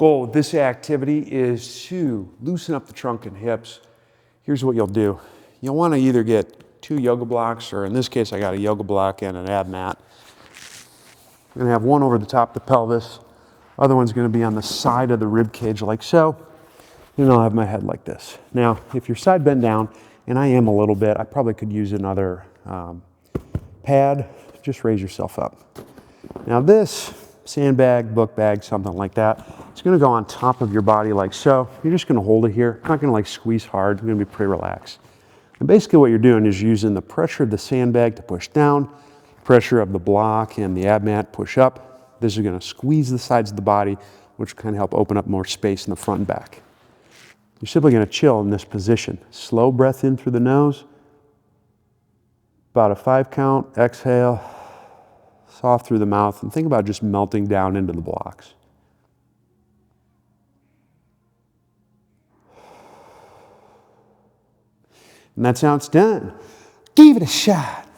goal with this activity is to loosen up the trunk and hips. Here's what you'll do. You'll want to either get 2 yoga blocks, or in this case, I got a yoga block and an ab mat. I'm going to have one over the top of the pelvis. Other one's going to be on the side of the rib cage like so. And I'll have my head like this. Now, if you're side bend down, and I am a little bit, I probably could use another pad. Just raise yourself up. Now this sandbag, book bag, something like that, it's going to go on top of your body like so. You're just going to hold it here. Not going to like squeeze hard. You're going to be pretty relaxed. And basically what you're doing is using the pressure of the sandbag to push down, pressure of the block and the ab mat push up. This is going to squeeze the sides of the body, which will kind of help open up more space in the front and back. You're simply going to chill in this position. Slow breath in through the nose. About a 5 count, exhale, soft through the mouth, and think about just melting down into the blocks. And that's how it's done. Give it a shot.